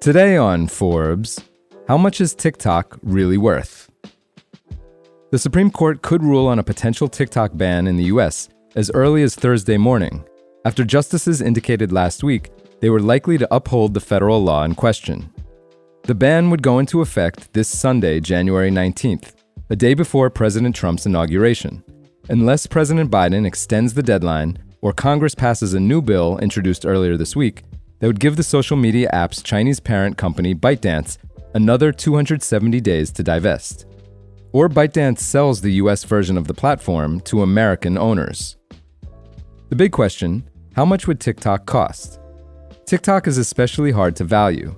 Today on Forbes, how much is TikTok really worth? The Supreme Court could rule on a potential TikTok ban in the US as early as Thursday morning, after justices indicated last week they were likely to uphold the federal law in question. The ban would go into effect this Sunday, January 19th, a day before President Trump's inauguration, unless President Biden extends the deadline or Congress passes a new bill introduced earlier this week that would give the social media app's Chinese parent company ByteDance another 270 days to divest. Or ByteDance sells the US version of the platform to American owners. The big question, how much would TikTok cost? TikTok is especially hard to value.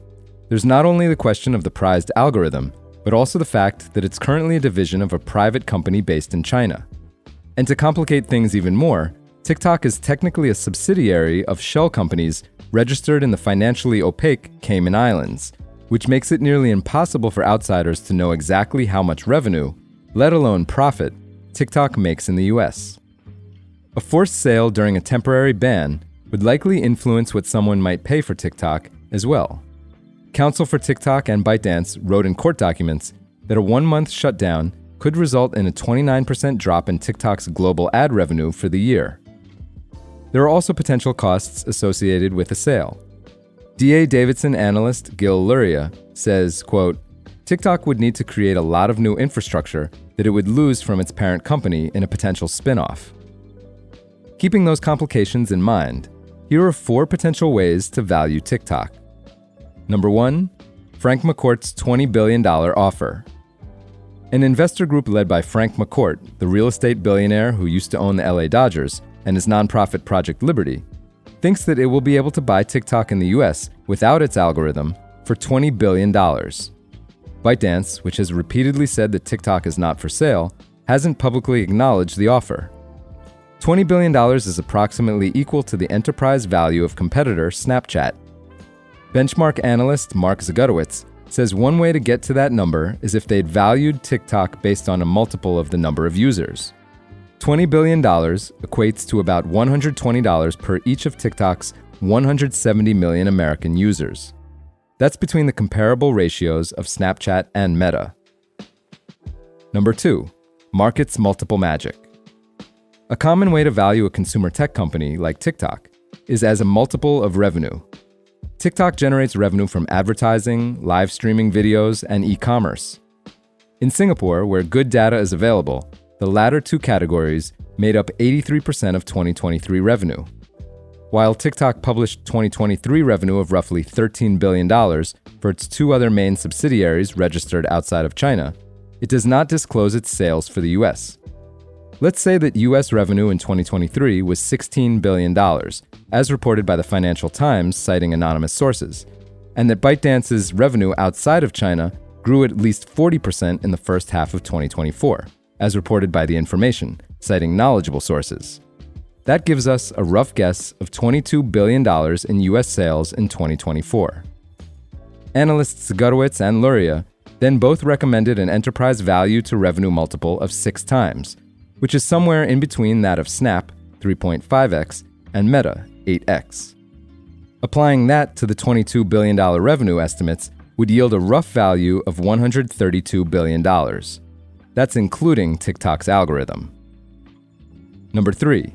There's not only the question of the prized algorithm, but also the fact that it's currently a division of a private company based in China. And to complicate things even more, TikTok is technically a subsidiary of shell companies registered in the financially opaque Cayman Islands, which makes it nearly impossible for outsiders to know exactly how much revenue, let alone profit, TikTok makes in the US. A forced sale during a temporary ban would likely influence what someone might pay for TikTok as well. Counsel for TikTok and ByteDance wrote in court documents that a 1-month shutdown could result in a 29% drop in TikTok's global ad revenue for the year. There are also potential costs associated with a sale. D.A. Davidson analyst Gil Luria says, quote, TikTok would need to create a lot of new infrastructure that it would lose from its parent company in a potential spin-off. Keeping those complications in mind, here are 4 potential ways to value TikTok. Number 1, Frank McCourt's $20 billion offer. An investor group led by Frank McCourt, the real estate billionaire who used to own the LA Dodgers, and his nonprofit Project Liberty, thinks that it will be able to buy TikTok in the US without its algorithm for $20 billion. ByteDance, which has repeatedly said that TikTok is not for sale, hasn't publicly acknowledged the offer. $20 billion is approximately equal to the enterprise value of competitor Snapchat. Benchmark analyst Mark Zagutowicz says one way to get to that number is if they'd valued TikTok based on a multiple of the number of users. $20 billion equates to about $120 per each of TikTok's 170 million American users. That's between the comparable ratios of Snapchat and Meta. Number 2, market's multiple magic. A common way to value a consumer tech company like TikTok is as a multiple of revenue. TikTok generates revenue from advertising, live streaming videos, and e-commerce. In Singapore, where good data is available, the latter 2 categories made up 83% of 2023 revenue. While TikTok published 2023 revenue of roughly $13 billion for its 2 other main subsidiaries registered outside of China, it does not disclose its sales for the US. Let's say that US revenue in 2023 was $16 billion, as reported by the Financial Times citing anonymous sources, and that ByteDance's revenue outside of China grew at least 40% in the first half of 2024, as reported by The Information, citing knowledgeable sources. That gives us a rough guess of $22 billion in US sales in 2024. Analysts Zagutowicz and Luria then both recommended an enterprise value to revenue multiple of 6 times, which is somewhere in between that of Snap, 3.5x, and Meta, 8x. Applying that to the $22 billion revenue estimates would yield a rough value of $132 billion. That's including TikTok's algorithm. Number 3,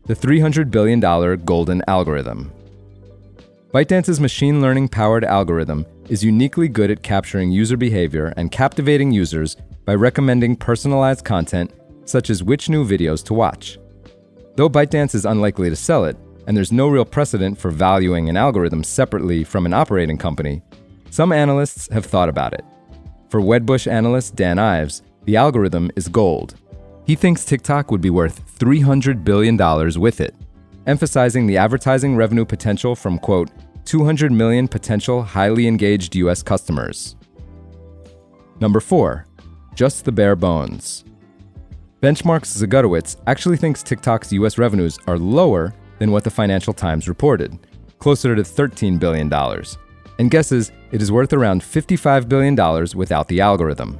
the $300 billion golden algorithm. ByteDance's machine learning-powered algorithm is uniquely good at capturing user behavior and captivating users by recommending personalized content such as which new videos to watch. Though ByteDance is unlikely to sell it, and there's no real precedent for valuing an algorithm separately from an operating company, some analysts have thought about it. For Wedbush analyst Dan Ives, the algorithm is gold. He thinks TikTok would be worth $300 billion with it, emphasizing the advertising revenue potential from, quote, 200 million potential highly engaged US customers. Number 4, just the bare bones. Benchmark's Zagutowicz actually thinks TikTok's US revenues are lower than what the Financial Times reported, closer to $13 billion, and guesses it is worth around $55 billion without the algorithm.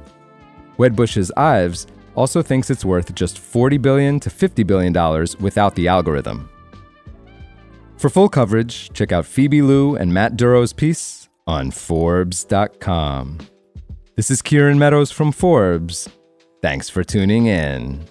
Wedbush's Ives also thinks it's worth just $40 billion to $50 billion without the algorithm. For full coverage, check out Phoebe Liu and Matt Duro's piece on forbes.com. This is Kieran Meadows from Forbes. Thanks for tuning in.